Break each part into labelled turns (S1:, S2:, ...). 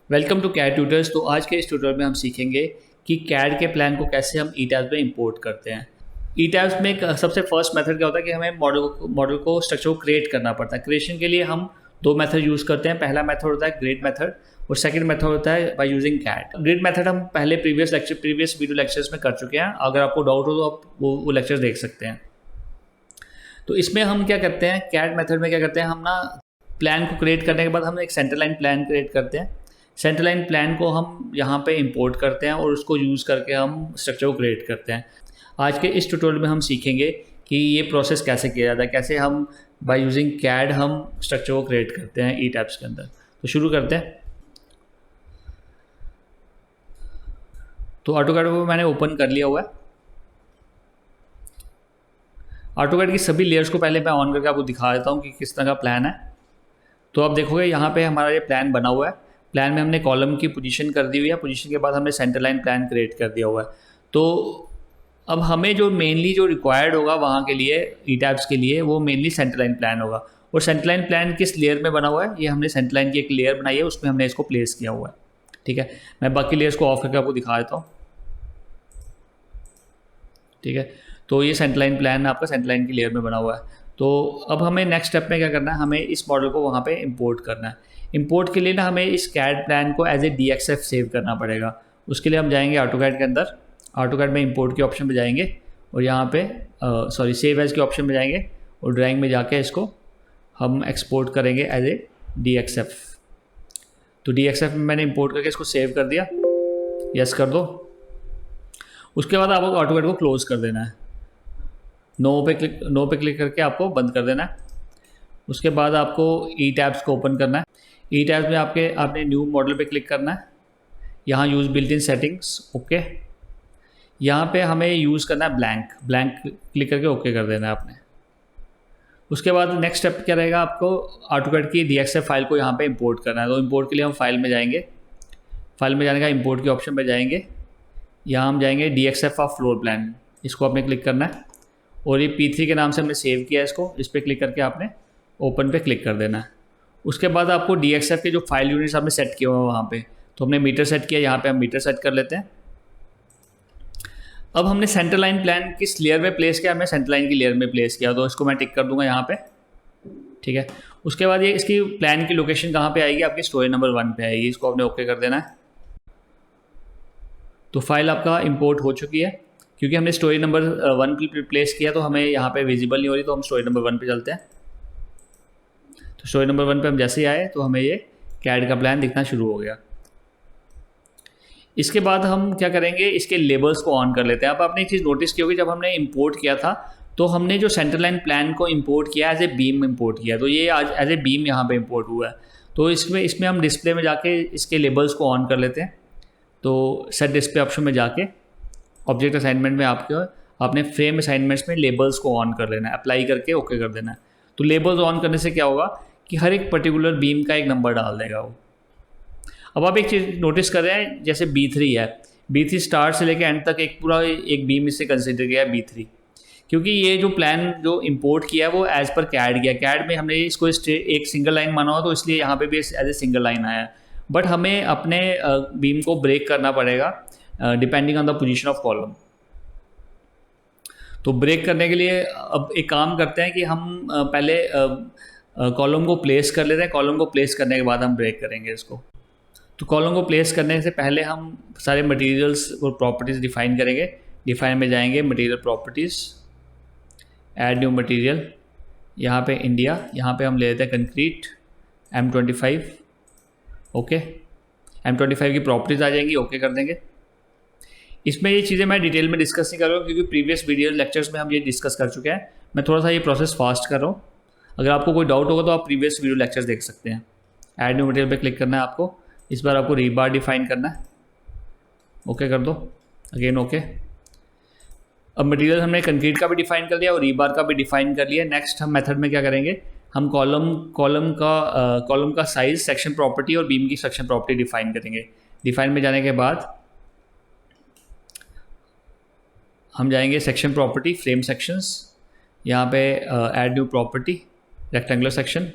S1: Welcome to CAD tutors. तो आज के इस ट्यूटोरियल में हम सीखेंगे कि कैड के प्लान को कैसे हम ई टैब्स में इंपोर्ट करते हैं। ई टैब्स में सबसे फर्स्ट मेथड क्या होता है कि हमें मॉडल को स्ट्रक्चर को क्रिएट करना पड़ता है। क्रिएशन के लिए हम दो मेथड यूज़ करते हैं। पहला मेथड होता है ग्रिड मेथड और सेकंड मेथड होता है by using CAD. Grid method हम पहले प्रीवियस वीडियो लेक्चर्स में कर चुके हैं। अगर आपको डाउट हो तो आप वो लेक्चर देख सकते हैं। तो इसमें हम क्या करते हैं, कैड मेथड में क्या करते हैं, हम ना प्लान को क्रिएट करने के बाद हम एक सेंटर लाइन प्लान क्रिएट करते हैं। सेंटर लाइन प्लान को हम यहाँ पे इंपोर्ट करते हैं और उसको यूज़ करके हम स्ट्रक्चर को क्रिएट करते हैं। आज के इस ट्यूटोरियल में हम सीखेंगे कि ये प्रोसेस कैसे किया जाता है, कैसे हम बाय यूजिंग कैड हम स्ट्रक्चर को क्रिएट करते हैं ई टैब्स के अंदर। तो शुरू करते हैं। तो ऑटोकैड को मैंने ओपन कर लिया हुआ है। ऑटोकैड की सभी लेयर्स को पहले मैं ऑन करके आपको दिखा देता हूँ कि किस तरह का प्लान है। तो आप देखोगे यहाँ पे हमारा ये प्लान बना हुआ है। प्लान में हमने कॉलम की पोजीशन कर दी हुई है। पोजीशन के बाद हमने सेंटर लाइन प्लान क्रिएट कर दिया हुआ है। तो अब हमें जो मेनली जो रिक्वायर्ड होगा वहाँ के लिए ई टैब्स के लिए वो मेनली सेंटर लाइन प्लान होगा। और सेंटर लाइन प्लान किस लेयर में बना हुआ है, ये हमने सेंटर लाइन की एक लेयर बनाई है, उसमें हमने इसको प्लेस किया हुआ है। ठीक है, मैं बाकी लेयर्स को ऑफ करके आपको दिखा देता हूँ। ठीक है, तो ये सेंटर लाइन प्लान आपका सेंटर लाइन की लेयर में बना हुआ है। तो अब हमें नेक्स्ट स्टेप में क्या करना है, हमें इस मॉडल को वहाँ पे इंपोर्ट करना है। इंपोर्ट के लिए ना हमें इस कैड प्लान को एज ए DXF सेव करना पड़ेगा। उसके लिए हम जाएंगे ऑटोकैड के अंदर, ऑटोकैड में इंपोर्ट के ऑप्शन पे जाएंगे और यहाँ पे सेव एज के ऑप्शन पे जाएंगे और ड्राइंग में जाके इसको हम एक्सपोर्ट करेंगे एज ए DXF। तो DXF में मैंने इंपोर्ट करके इसको सेव कर दिया, यस कर दो। उसके बाद आपको ऑटोकैड को क्लोज कर देना है। नो पे क्लिक करके आपको बंद कर देना है। उसके बाद आपको ई टैब्स को ओपन करना है। ई टैब्स में आपने न्यू मॉडल पे क्लिक करना है। यहाँ use built in settings, okay. यहाँ पे हमें यूज़ करना है ब्लैंक क्लिक करके ओके कर देना है आपने। उसके बाद नेक्स्ट स्टेप क्या रहेगा, आपको ऑटोकैड की DXF फाइल को यहाँ पे इंपोर्ट करना है। तो इंपोर्ट के लिए हम फाइल में जाएंगे। फाइल में जाने का इंपोर्ट के ऑप्शन पर जाएंगे। यहाँ हम जाएंगे DXF ऑफ फ्लोर प्लान, इसको आपने क्लिक करना है और ये P3 के नाम से हमने सेव किया है इसको। इस पर क्लिक करके आपने ओपन पे क्लिक कर देना है। उसके बाद आपको DXF के जो फाइल यूनिट्स आपने सेट किया हुआ है वहाँ पे, तो हमने मीटर सेट किया, यहाँ पे हम मीटर सेट कर लेते हैं। अब हमने सेंटर लाइन प्लान किस लेयर में प्लेस किया, हमने सेंटर लाइन की लेयर में प्लेस किया, तो इसको मैं टिक कर दूंगा यहाँ पे। ठीक है, उसके बाद ये इसकी प्लान की लोकेशन कहाँ पे आएगी, आपकी स्टोरी नंबर 1 पे आएगी। इसको आपने ओके कर देना है। तो फाइल आपका इंपोर्ट हो चुकी है। क्योंकि हमने स्टोरी नंबर 1 पे प्लेस किया तो हमें यहाँ पे विजिबल नहीं हो रही, तो हम स्टोरी नंबर 1 पे चलते हैं। तो स्टोरी नंबर 1 पे हम जैसे ही आए तो हमें ये कैड का प्लान दिखना शुरू हो गया। इसके बाद हम क्या करेंगे, इसके लेबल्स को ऑन कर लेते हैं। अब आपने एक चीज़ नोटिस की होगी, जब हमने इंपोर्ट किया था तो हमने जो सेंटर लाइन प्लान को इंपोर्ट किया एज ए बीम इंपोर्ट किया, तो ये आज एज ए बीम यहाँ पे इंपोर्ट हुआ है। तो इसमें हम डिस्प्ले में जाके इसके लेबल्स को ऑन कर लेते हैं। तो सेट डिस्प्ले ऑप्शन में जाके ऑब्जेक्ट असाइनमेंट में आपने फ्रेम असाइनमेंट्स में लेबल्स को ऑन कर लेना है, अप्लाई करके ओके कर देना है। तो लेबल्स ऑन करने से क्या होगा कि हर एक पर्टिकुलर बीम का एक नंबर डाल देगा वो। अब आप एक चीज़ नोटिस कर रहे हैं, जैसे B3 है, B3 स्टार्ट से लेकर एंड तक एक पूरा एक बीम इससे कंसिडर किया है B3, क्योंकि ये जो प्लान जो इंपोर्ट किया है वो एज पर कैड किया। कैड में हमने इसको एक सिंगल लाइन माना हुआ, तो इसलिए यहाँ पे भी एज ए सिंगल लाइन आया है। बट हमें अपने बीम को ब्रेक करना पड़ेगा depending on the position of column. तो ब्रेक करने के लिए अब एक काम करते हैं कि हम पहले कॉलम को प्लेस कर लेते हैं। कॉलम को प्लेस करने के बाद हम ब्रेक करेंगे इसको। तो कॉलम को प्लेस करने से पहले हम सारे मटेरियल्स और प्रॉपर्टीज़ डिफाइन करेंगे। डिफाइन में जाएंगे, material properties, add new material, यहाँ पे इंडिया, यहाँ पे हम ले लेते हैं कंक्रीट M25, ओके। M25 की प्रॉपर्टीज़ आ जाएंगी, ओके कर देंगे। इसमें ये चीज़ें मैं डिटेल में डिस्कस नहीं कर रहा हूँ क्योंकि प्रीवियस वीडियो लेक्चर्स में हम ये डिस्कस कर चुके हैं। मैं थोड़ा सा ये प्रोसेस फास्ट कर रहा हूँ। अगर आपको कोई डाउट होगा तो आप प्रीवियस वीडियो लेक्चर्स देख सकते हैं। ऐड न्यू मटेरियल पे क्लिक करना है आपको। इस बार आपको रीबार डिफाइन करना है, ओके कर दो, अगेन ओके। अब मटेरियल हमने कंक्रीट का भी डिफाइन कर लिया और रीबार का भी डिफाइन कर लिया। नेक्स्ट हम मेथड में क्या करेंगे, हम कॉलम का साइज, सेक्शन प्रॉपर्टी और बीम की सेक्शन प्रॉपर्टी डिफाइन करेंगे। डिफाइन में जाने के बाद हम जाएंगे सेक्शन प्रॉपर्टी, फ्रेम सेक्शंस, यहाँ पे add new property, rectangular section,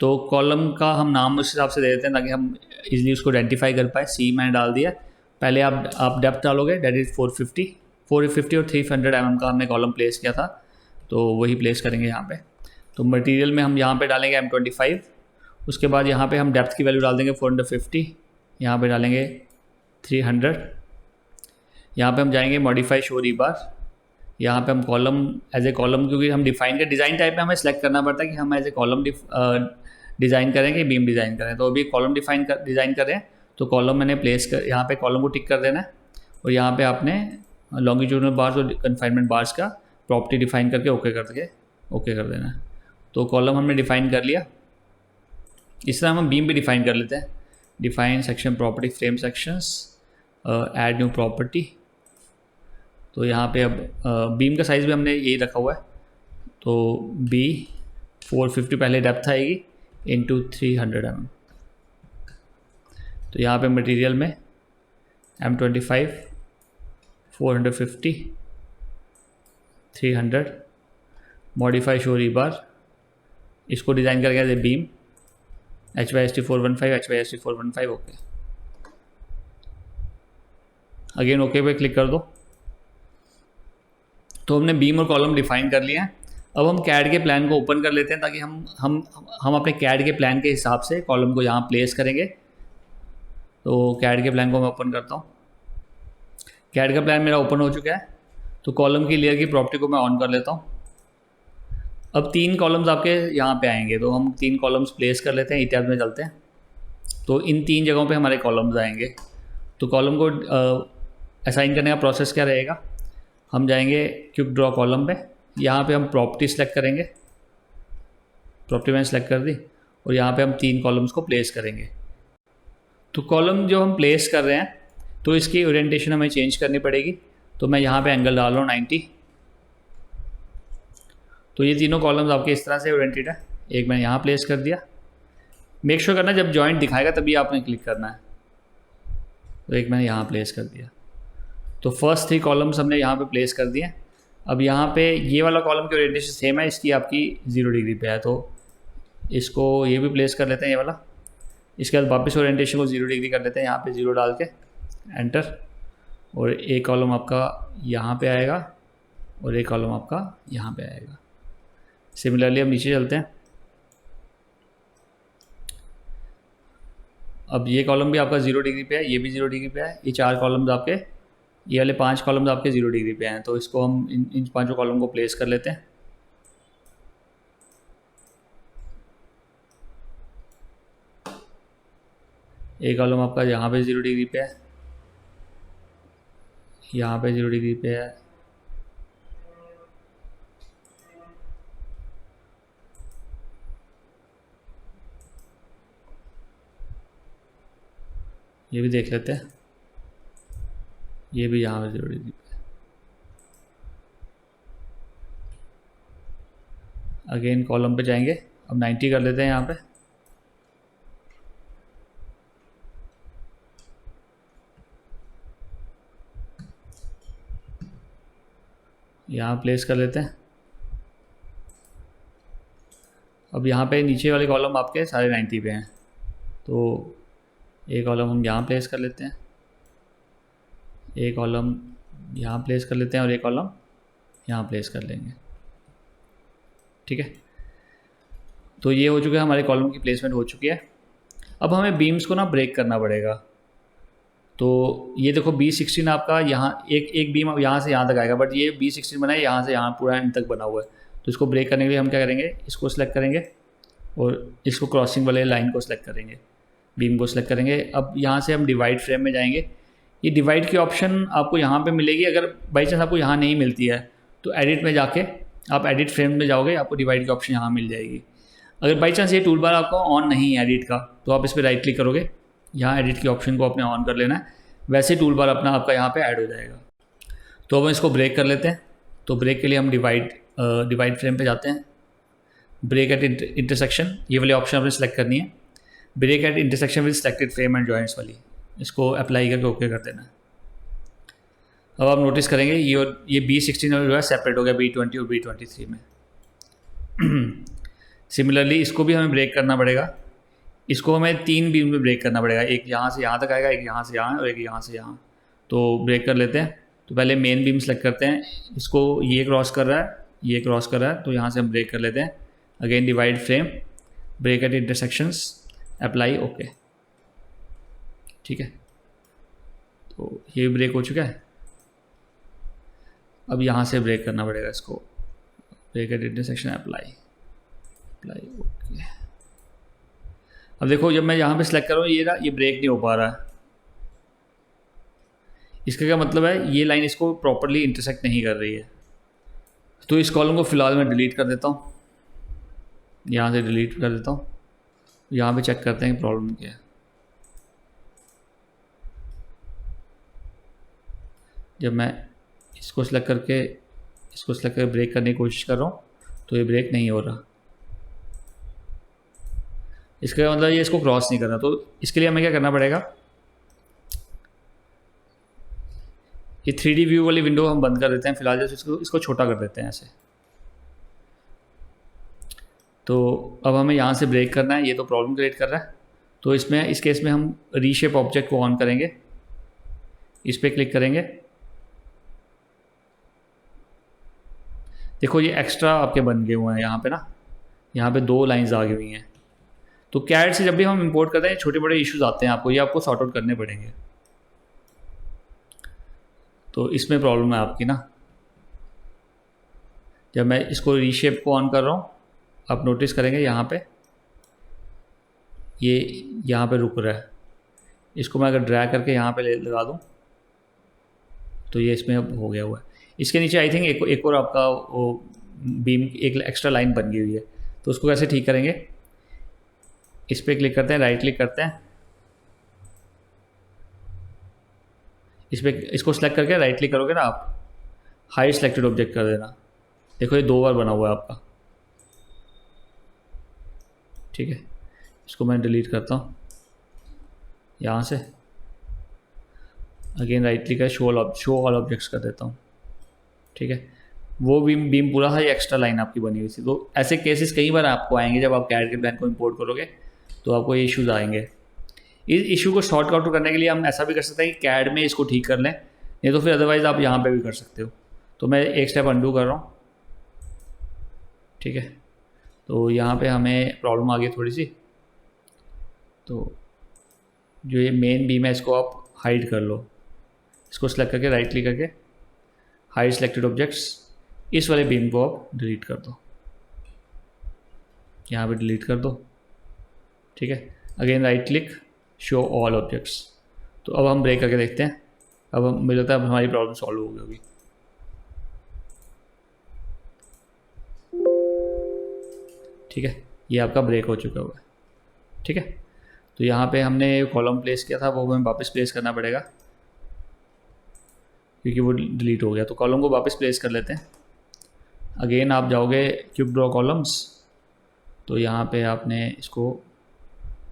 S1: तो कॉलम का हम नाम उस हिसाब से दे देते हैं ताकि हम इजीली उसको आइडेंटिफाई कर पाए। सी मैंने डाल दिया। पहले आप डेप्थ डालोगे, डेट इज़ 450 और 300 mm का हमने कॉलम प्लेस किया था, तो वही प्लेस करेंगे यहाँ पे। तो मटेरियल में हम यहाँ पे डालेंगे M25। उसके बाद यहाँ पे हम डेप्थ की वैल्यू डाल देंगे 450, यहाँ पे डालेंगे 300। यहाँ पे हम जाएंगे मॉडिफाई शो रीबार। यहाँ पे हम कॉलम एज ए कॉलम, क्योंकि हम डिफाइन कर डिज़ाइन टाइप में हमें सेलेक्ट करना पड़ता है कि हम एज ए कॉलम डिज़ाइन करें कि बीम डिज़ाइन करें। तो अभी कॉलम डिज़ाइन करें, तो कॉलम मैंने प्लेस कर, यहाँ पे कॉलम को टिक कर देना है और यहाँ पे आपने लॉन्गिट्यूडनल बार्स और कन्फाइनमेंट बार्स का प्रॉपर्टी डिफाइन करके ओके कर देना है। तो कॉलम हमने डिफाइन कर लिया। इस तरह हम बीम भी डिफाइन कर लेते हैं। Define section property frame sections, add new property. तो यहाँ पे अब बीम का साइज़ भी हमने यही रखा हुआ है। तो बी 450 पहले डेप्थ आएगी इंटू 300 mm। तो यहाँ पे मटेरियल में M25 450 300 मॉडिफाई शो रीबार, इसको डिज़ाइन करके as a beam HYST 415 HYST 415 okay. Again okay पे क्लिक कर दो। तो हमने बीम और कॉलम डिफाइन कर लिया है। अब हम कैड के प्लान को ओपन कर लेते हैं ताकि हम अपने कैड के प्लान के हिसाब से कॉलम को यहाँ प्लेस करेंगे। तो कैड के प्लान को मैं ओपन करता हूँ। कैड का प्लान मेरा ओपन हो चुका है। तो कॉलम की लेयर की प्रॉपर्टी को मैं ऑन कर लेता हूँ। अब 3 कॉलम्स आपके यहाँ पे आएंगे, तो हम 3 कॉलम्स प्लेस कर लेते हैं। ई टैब में चलते हैं। तो इन 3 जगहों पे हमारे कॉलम्स आएंगे। तो कॉलम को असाइन करने का प्रोसेस क्या रहेगा, हम जाएंगे क्विक ड्रॉ कॉलम पे। यहाँ पे हम प्रॉपर्टी सेलेक्ट करेंगे, प्रॉपर्टी मैंने सेलेक्ट कर दी और यहाँ पे हम 3 कॉलम्स को प्लेस करेंगे। तो कॉलम जो हम प्लेस कर रहे हैं, तो इसकी ओरिएंटेशन हमें चेंज करनी पड़ेगी। तो मैं यहाँ पे एंगल डाल रहा हूँ 90। तो ये तीनों कॉलम्स आपके इस तरह से ओरिएंटेड है। एक मैंने यहाँ प्लेस कर दिया। मेक श्योर करना जब जॉइंट दिखाएगा तभी आपने क्लिक करना है। तो एक मैंने यहाँ प्लेस कर दिया। तो फर्स्ट 3 कॉलम्स हमने यहाँ पे प्लेस कर दिए। अब यहाँ पे ये वाला कॉलम की ओरिएंटेशन सेम है, इसकी आपकी 0 डिग्री पे है। तो इसको ये भी प्लेस कर लेते हैं, ये वाला। इसके बाद वापस ओरिएंटेशन को 0 डिग्री कर लेते हैं, यहाँ पे 0 डाल के एंटर। और एक कॉलम आपका यहाँ पे आएगा और एक कॉलम आपका यहाँ पे आएगा। सिमिलरली हम नीचे चलते हैं। अब ये कॉलम भी आपका 0 डिग्री पे है, ये भी 0 डिग्री पे है। ये 4 कॉलम्स आपके, ये वाले 5 कॉलम्स आपके 0 डिग्री पे हैं। तो इसको हम इन 5 कॉलम को प्लेस कर लेते हैं। एक कॉलम आपका यहाँ पे 0 डिग्री पे है, यहाँ पे 0 डिग्री पे है, ये भी देख लेते हैं। ये भी यहाँ पे 0 डिग्री पे। अगेन कॉलम पे जाएंगे, अब 90 कर लेते हैं यहाँ पे। यहाँ प्लेस कर लेते हैं। अब यहाँ पे नीचे वाले कॉलम आपके सारे 90 पे हैं। तो एक कॉलम हम यहाँ प्लेस कर लेते हैं, एक कॉलम यहाँ प्लेस कर लेते हैं और एक कॉलम यहाँ प्लेस कर लेंगे। ठीक है। तो ये हो चुका है, हमारे कॉलम की प्लेसमेंट हो चुकी है। अब हमें बीम्स को ना ब्रेक करना पड़ेगा। तो ये देखो B16 आपका यहाँ एक बीम अब यहाँ से यहाँ तक आएगा, बट ये B16 बना है यहाँ से यहाँ पूरा एंड तक बना हुआ है। तो इसको ब्रेक करने के लिए हम क्या करेंगे, इसको सिलेक्ट करेंगे और इसको क्रॉसिंग वाले लाइन को सिलेक्ट करेंगे, बीम को सिलेक्ट करेंगे। अब यहाँ से हम डिवाइड फ्रेम में जाएंगे। ये डिवाइड की ऑप्शन आपको यहाँ पे मिलेगी। अगर बाई चांस आपको यहाँ नहीं मिलती है तो एडिट में जाके आप एडिट फ्रेम में जाओगे, आपको डिवाइड की ऑप्शन यहाँ मिल जाएगी। अगर बाई चांस ये टूल बार आपका ऑन नहीं है एडिट का, तो आप इस पर राइट क्लिक करोगे, यहाँ एडिट की ऑप्शन को अपने ऑन कर लेना है, वैसे टूल बार अपना आपका यहाँ पे ऐड हो जाएगा। तो अब हम इसको ब्रेक कर लेते हैं। तो ब्रेक के लिए हम डिवाइड फ्रेम पे जाते हैं। ब्रेक एट इंटरसेक्शन, ये वाली ऑप्शन आपने सेलेक्ट करनी है। Break at intersection with selected frame and joints वाली, इसको अप्लाई करके ओके कर देना है। अब आप नोटिस करेंगे ये B16 जो है सेपरेट हो गया B20 और B23 में। सिमिलरली इसको भी हमें ब्रेक करना पड़ेगा, इसको हमें 3 बीम में ब्रेक करना पड़ेगा, एक यहाँ से यहाँ तक आएगा, एक यहाँ से यहाँ और एक यहाँ से यहाँ। तो ब्रेक कर लेते हैं। तो पहले मेन बीम सेलेक्ट करते हैं, इसको ये क्रॉस कर रहा है, ये क्रॉस कर रहा है, तो यहाँ से हम ब्रेक कर लेते हैं। Again divide frame, break at intersections, apply, okay, ठीक है। तो ये ब्रेक हो चुका है। अब यहाँ से ब्रेक करना पड़ेगा इसको, break at intersection, apply, apply, okay. अब देखो जब मैं यहाँ पे सिलेक्ट कर रहा हूँ ये ब्रेक नहीं हो पा रहा है। इसका क्या मतलब है, ये लाइन इसको प्रॉपरली इंटरसेक्ट नहीं कर रही है। तो इस कॉलम को फिलहाल मैं डिलीट कर देता हूँ, यहाँ से डिलीट कर देता हूँ। यहाँ पे चेक करते हैं कि प्रॉब्लम क्या है। जब मैं इसको सिलेक्ट करके ब्रेक करने की कोशिश कर रहा हूँ तो ये ब्रेक नहीं हो रहा। इसका मतलब ये इसको क्रॉस नहीं कर रहा। तो इसके लिए हमें क्या करना पड़ेगा, ये 3D व्यू वाली विंडो हम बंद कर देते हैं फिलहाल, जैसे इसको छोटा कर देते हैं ऐसे। तो अब हमें यहाँ से ब्रेक करना है, ये तो प्रॉब्लम क्रिएट कर रहा है। तो इस केस में हम रीशेप ऑब्जेक्ट को ऑन करेंगे, इस पर क्लिक करेंगे। देखो ये एक्स्ट्रा आपके बन गए हुए हैं यहाँ पे ना, यहाँ पे 2 लाइंस आ गई हुई हैं। तो कैड से जब भी हम इंपोर्ट करते हैं छोटे बड़े इश्यूज आते हैं आपको, ये आपको सॉर्ट आउट करने पड़ेंगे। तो इसमें प्रॉब्लम है आपकी ना। जब मैं इसको रीशेप को ऑन कर रहा हूँ, आप नोटिस करेंगे यहाँ पे ये यहाँ पे रुक रहा है। इसको मैं अगर ड्रैग करके यहाँ पे लगा दूँ तो ये इसमें अब हो गया हुआ है। इसके नीचे आई थिंक एक और आपका वो बीम, एक एक्स्ट्रा लाइन बन गई हुई है। तो उसको कैसे ठीक करेंगे, इस पर क्लिक करते हैं, राइट क्लिक करते हैं, इसको सेलेक्ट करके राइट क्लिक करोगे ना आप, हाइड सेलेक्टेड ऑब्जेक्ट कर देना। देखो ये 2 बार बना हुआ है आपका, ठीक है। इसको मैं डिलीट करता हूँ यहाँ से, अगेन राइट क्लिक कर शो ऑल ऑब्जेक्ट्स कर देता हूँ, ठीक है। वो बीम पूरा है, एक्स्ट्रा लाइन आपकी बनी हुई थी। तो ऐसे केसेस कई बार आपको आएंगे जब आप कैड के प्लान को इंपोर्ट करोगे, तो आपको ये इश्यूज आएंगे। इस इशू को शॉर्ट आउट करने के लिए हम ऐसा भी कर सकते हैं कि कैड में इसको ठीक कर लें, नहीं तो फिर अदरवाइज़ आप यहाँ पे भी कर सकते हो। तो मैं एक स्टेप अंडू कर रहा हूँ, ठीक है। तो यहाँ पे हमें प्रॉब्लम आ गई थोड़ी सी। तो जो ये मेन बीम है इसको आप हाइड कर लो, इसको सेलेक्ट करके राइट क्लिक करके हाइड सेलेक्टेड ऑब्जेक्ट्स, इस वाले बीम को आप डिलीट कर दो, यहाँ पे डिलीट कर दो, ठीक है। Again right click, show all objects. तो अब हम ब्रेक करके देखते हैं। अब मुझे लगता है अब हमारी प्रॉब्लम सॉल्व हो गई होगी। ठीक है, ये आपका ब्रेक हो चुका हुआ है, ठीक है। तो यहाँ पे हमने कॉलम प्लेस किया था वो हमें वापस प्लेस करना पड़ेगा क्योंकि वो डिलीट हो गया। तो कॉलम को वापस प्लेस कर लेते हैं। अगेन आप जाओगे क्यूब ड्रॉ कॉलम्स, तो यहाँ पे आपने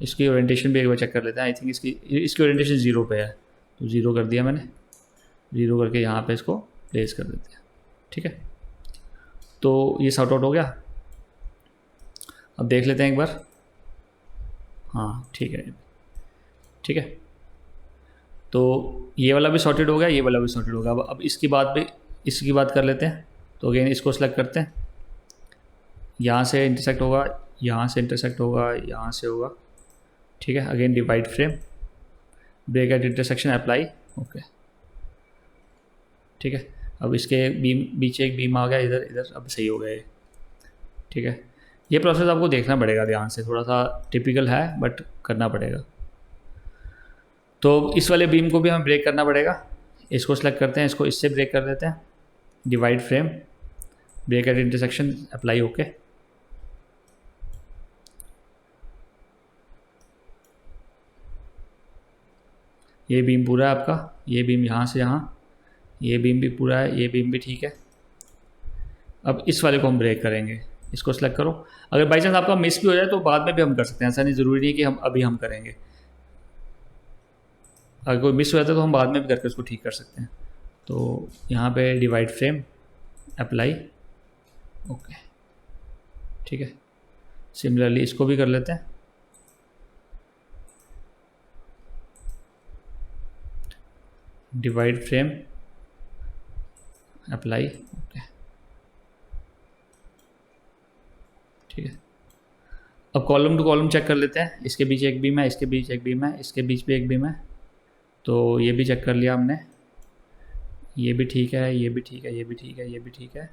S1: इसकी ओरिएंटेशन भी एक बार चेक कर लेते हैं। आई थिंक इसकी ओरिएंटेशन 0 पे है, तो 0 कर दिया मैंने। 0 करके यहाँ पे इसको प्लेस कर देते हैं, ठीक है। तो ये सॉर्ट आउट हो गया। अब देख लेते हैं एक बार, हाँ ठीक है, ठीक है। तो ये वाला भी सॉर्टेड हो गया, ये वाला भी सॉर्टेड हो गया। अब इसकी बात कर लेते हैं। तो अगेन इसको सेलेक्ट करते हैं, यहाँ से इंटरसेक्ट होगा, यहाँ से इंटरसेक्ट होगा, यहाँ से होगा, ठीक है। Again divide frame, break at intersection, apply, okay, ठीक है। अब इसके बीच एक बीम आ गया इधर, अब सही हो गया ये, ठीक है। ये प्रोसेस आपको देखना पड़ेगा ध्यान से, थोड़ा सा टिपिकल है बट करना पड़ेगा। तो इस वाले बीम को भी हमें ब्रेक करना पड़ेगा। इसको सेलेक्ट करते हैं, इसको इससे ब्रेक कर देते हैं, divide frame, break at intersection, apply, okay. ये बीम पूरा है आपका, ये बीम यहाँ से यहाँ, ये बीम भी पूरा है, ये बीम भी ठीक है। अब इस वाले को हम ब्रेक करेंगे, इसको सेलेक्ट करो। अगर बाई चांस आपका मिस भी हो जाए तो बाद में भी हम कर सकते हैं, ऐसा नहीं ज़रूरी नहीं कि हम अभी हम करेंगे। अगर कोई मिस हो जाता है तो हम बाद में भी करके उसको ठीक कर सकते हैं। तो यहाँ पे डिवाइड फ्रेम, अप्लाई, ओके, ठीक है। सिमिलरली इसको भी कर लेते हैं, डिवाइड फ्रेम, अप्लाई, ओके ठीक है। अब कॉलम टू कॉलम चेक कर लेते हैं, इसके बीच एक बीम है, इसके बीच एक बीम है, इसके बीच भी एक बीम है, तो ये भी चेक कर लिया हमने, ये भी ठीक है, ये भी ठीक है, ये भी ठीक है, ये भी ठीक है,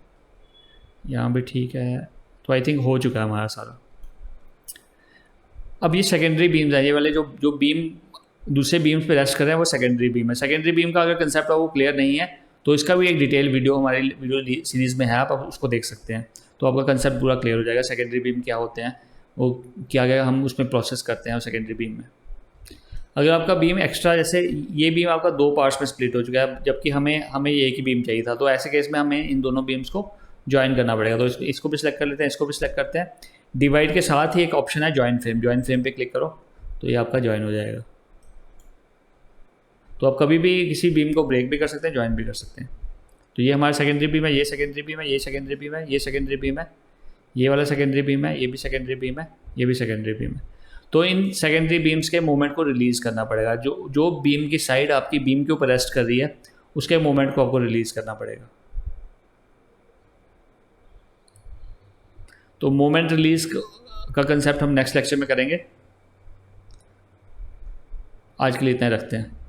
S1: यहाँ भी ठीक है, तो आई थिंक हो चुका है हमारा सारा। अब ये सेकेंडरी बीम्स हैं, ये वाले जो जो बीम दूसरे बीम्स पे रेस्ट कर रहे हैं वो सेकेंडरी बीम है। सेकेंडरी बीम का अगर कंसेप्ट है वो क्लियर नहीं है तो इसका भी एक डिटेल वीडियो हमारी वीडियो सीरीज़ में है, आप उसको देख सकते हैं, तो आपका कंसेप्ट पूरा क्लियर हो जाएगा। सेकेंडरी बीम क्या होते हैं, वो क्या क्या हम उसमें प्रोसेस करते हैं सेकेंडरी बीम में। अगर आपका बीम एक्स्ट्रा, जैसे ये बीम आपका 2 पार्ट्स में स्प्लिट हो चुका है जबकि हमें एक ही बीम चाहिए था, तो ऐसे केस में हमें इन दोनों बीम्स को ज्वाइन करना पड़ेगा। तो इसको भी सिलेक्ट कर लेते हैं, इसको भी सिलेक्ट करते हैं। डिवाइड के साथ ही एक ऑप्शन है ज्वाइन फ्रेम, ज्वाइन फ्रेम पे क्लिक करो तो ये आपका ज्वाइन हो जाएगा। तो आप कभी भी किसी बीम को ब्रेक भी कर सकते हैं, ज्वाइन भी कर सकते हैं। तो ये हमारा सेकेंडरी बीम है, ये सेकेंडरी बीम है, ये सेकेंडरी बीम है, ये सेकेंडरी बीम है, ये वाला सेकेंडरी बीम है, ये भी सेकेंडरी बीम है, ये भी सेकेंडरी बीम है। तो इन सेकेंडरी बीम्स के मोमेंट को रिलीज़ करना पड़ेगा। जो जो बीम की साइड आपकी बीम के ऊपर रेस्ट कर रही है उसके मोमेंट को आपको रिलीज़ करना पड़ेगा। तो मोमेंट रिलीज का कंसेप्ट हम नेक्स्ट लेक्चर में करेंगे। आज के लिए इतना ही रखते हैं।